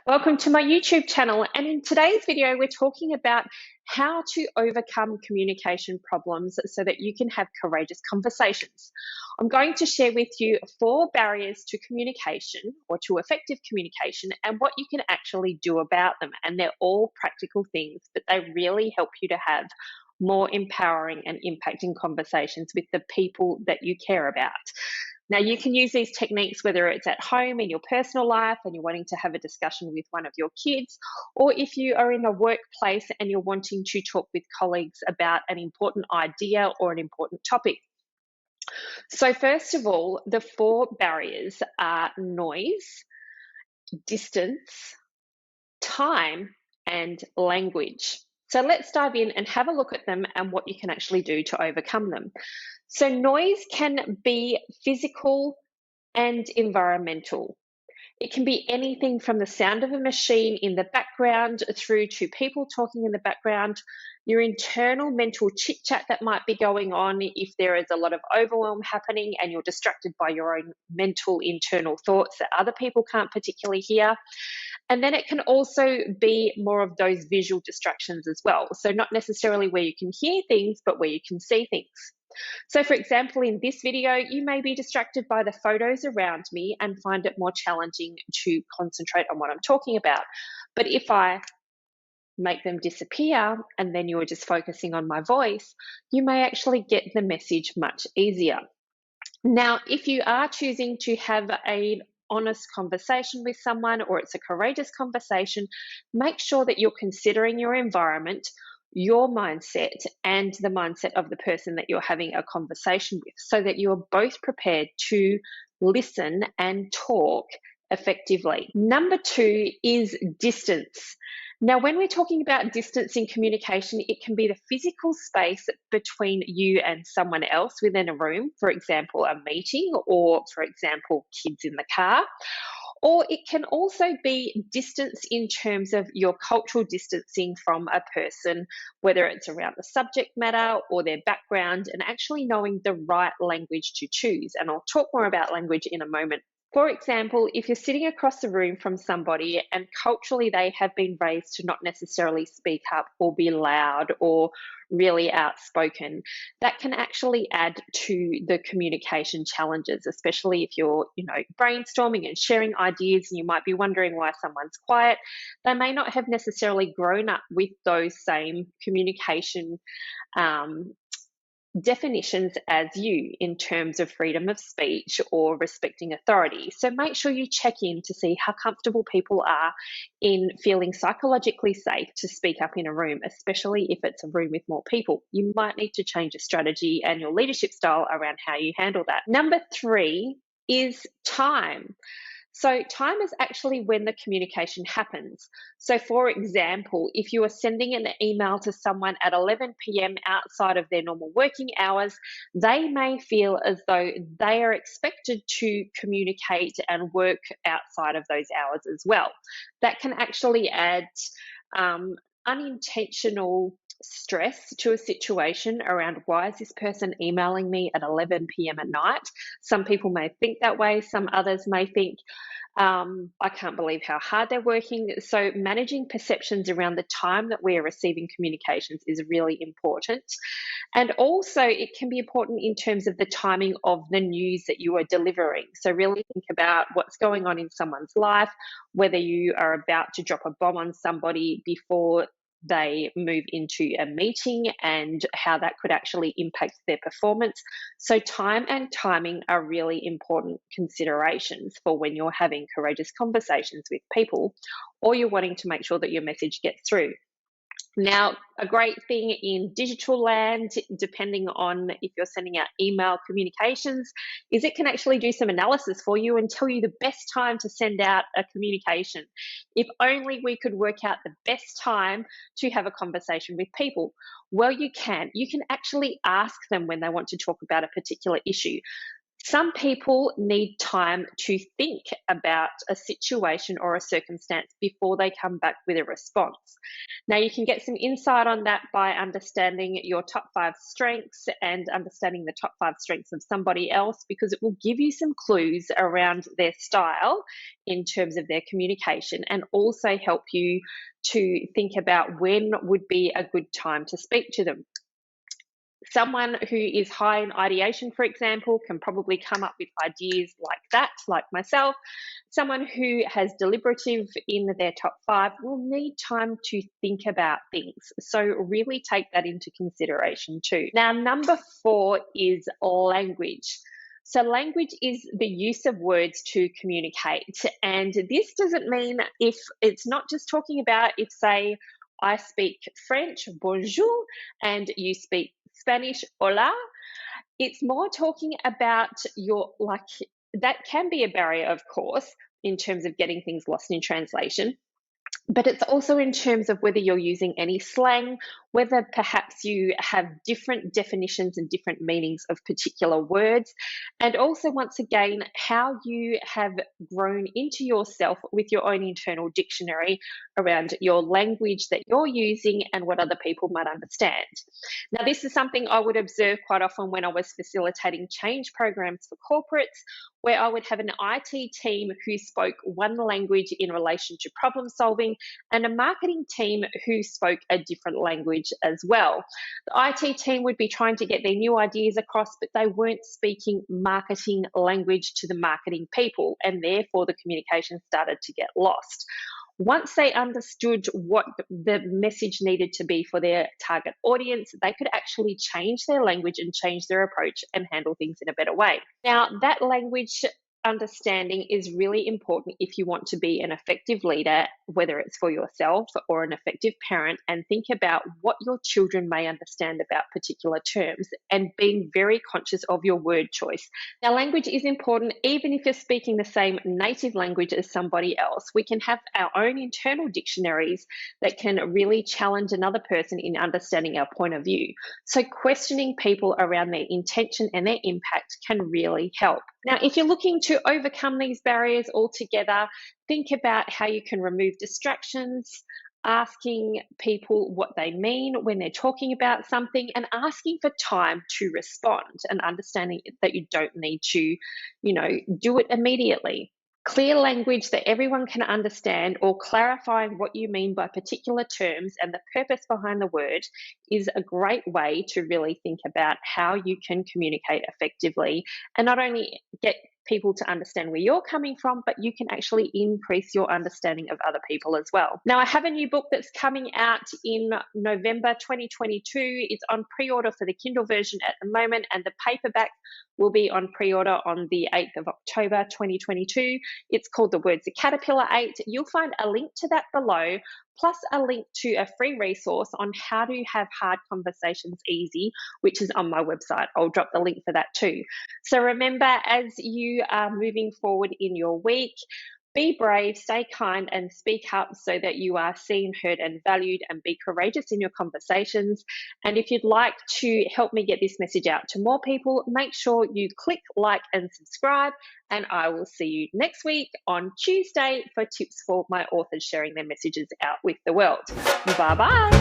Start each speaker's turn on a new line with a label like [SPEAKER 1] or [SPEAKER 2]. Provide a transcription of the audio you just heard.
[SPEAKER 1] Welcome to my YouTube channel, and in today's video we're talking about how to overcome communication problems so that you can have courageous conversations. I'm going to share with you 4 barriers to communication or to effective communication and what you can actually do about them, and they're all practical things, but they really help you to have more empowering and impacting conversations with the people that you care about. Now, you can use these techniques whether it's at home in your personal life and you're wanting to have a discussion with one of your kids, or if you are in a workplace and you're wanting to talk with colleagues about an important idea or an important topic. So, first of all, the 4 barriers are noise, distance, time, and language. So let's dive in and have a look at them and what you can actually do to overcome them. So noise can be physical and environmental. It can be anything from the sound of a machine in the background through to people talking in the background, your internal mental chit chat that might be going on if there is a lot of overwhelm happening and you're distracted by your own mental internal thoughts that other people can't particularly hear. And then it can also be more of those visual distractions as well. So not necessarily where you can hear things, but where you can see things. So for example, in this video, you may be distracted by the photos around me and find it more challenging to concentrate on what I'm talking about. But if I make them disappear and then you're just focusing on my voice, you may actually get the message much easier. Now, if you are choosing to have an honest conversation with someone or it's a courageous conversation, make sure that you're considering your environment, your mindset, and the mindset of the person that you're having a conversation with so that you are both prepared to listen and talk effectively. Number 2 is distance. Now, when we're talking about distance in communication, it can be the physical space between you and someone else within a room, for example, a meeting, or for example, kids in the car. Or it can also be distance in terms of your cultural distancing from a person, whether it's around the subject matter or their background, and actually knowing the right language to choose. And I'll talk more about language in a moment. For example, if you're sitting across the room from somebody and culturally they have been raised to not necessarily speak up or be loud or really outspoken, that can actually add to the communication challenges, especially if you're, brainstorming and sharing ideas and you might be wondering why someone's quiet. They may not have necessarily grown up with those same communication definitions as you in terms of freedom of speech or respecting authority. So make sure you check in to see how comfortable people are in feeling psychologically safe to speak up in a room, especially if it's a room with more people. You might need to change your strategy and your leadership style around how you handle that. Number 3 is time. So time is actually when the communication happens. So for example, if you are sending an email to someone at 11 p.m. outside of their normal working hours, they may feel as though they are expected to communicate and work outside of those hours as well. That can actually add unintentional stress to a situation around why is this person emailing me at 11 p.m. at night. Some people may think that way, some others may think, I can't believe how hard they're working. So managing perceptions around the time that we are receiving communications is really important. And also it can be important in terms of the timing of the news that you are delivering. So really think about what's going on in someone's life, whether you are about to drop a bomb on somebody before they move into a meeting and how that could actually impact their performance. So time and timing are really important considerations for when you're having courageous conversations with people or you're wanting to make sure that your message gets through. Now, a great thing in digital land, depending on if you're sending out email communications, is it can actually do some analysis for you and tell you the best time to send out a communication. If only we could work out the best time to have a conversation with people. Well, you can. You can actually ask them when they want to talk about a particular issue. Some people need time to think about a situation or a circumstance before they come back with a response. Now, you can get some insight on that by understanding your top 5 strengths and understanding the top 5 strengths of somebody else, because it will give you some clues around their style in terms of their communication, and also help you to think about when would be a good time to speak to them. Someone who is high in ideation, for example, can probably come up with ideas like that, like myself. Someone who has deliberative in their top 5 will need time to think about things. So really take that into consideration too. Now, number 4 is language. So language is the use of words to communicate. And this doesn't mean, if it's not just talking about, if say I speak French, bonjour, and you speak Spanish, hola. It's more talking about that can be a barrier, of course, in terms of getting things lost in translation. But it's also in terms of whether you're using any slang, whether perhaps you have different definitions and different meanings of particular words, and also, once again, how you have grown into yourself with your own internal dictionary around your language that you're using and what other people might understand. Now, this is something I would observe quite often when I was facilitating change programs for corporates, where I would have an IT team who spoke one language in relation to problem solving, and a marketing team who spoke a different language as well. The IT team would be trying to get their new ideas across, but they weren't speaking marketing language to the marketing people, and therefore the communication started to get lost. Once they understood what the message needed to be for their target audience, they could actually change their language and change their approach and handle things in a better way. Now, that language understanding is really important if you want to be an effective leader, whether it's for yourself or an effective parent, and think about what your children may understand about particular terms and being very conscious of your word choice. Now, language is important even if you're speaking the same native language as somebody else. We can have our own internal dictionaries that can really challenge another person in understanding our point of view. So questioning people around their intention and their impact can really help. Now, if you're looking to overcome these barriers altogether, think about how you can remove distractions, asking people what they mean when they're talking about something, and asking for time to respond, and understanding that you don't need to, do it immediately. Clear language that everyone can understand, or clarifying what you mean by particular terms and the purpose behind the word, is a great way to really think about how you can communicate effectively and not only get people to understand where you're coming from, but you can actually increase your understanding of other people as well. Now, I have a new book that's coming out in November 2022. It's on pre-order for the Kindle version at the moment, and the paperback will be on pre-order on the 8th of October 2022. It's called The Words of Caterpillar 8. You'll find a link to that below, plus a link to a free resource on how to have hard conversations easy, which is on my website. I'll drop the link for that too. So remember, as you are moving forward in your week, be brave, stay kind, and speak up so that you are seen, heard, and valued, and be courageous in your conversations. And if you'd like to help me get this message out to more people, make sure you click like and subscribe, and I will see you next week on Tuesday for tips for my authors sharing their messages out with the world. Bye-bye.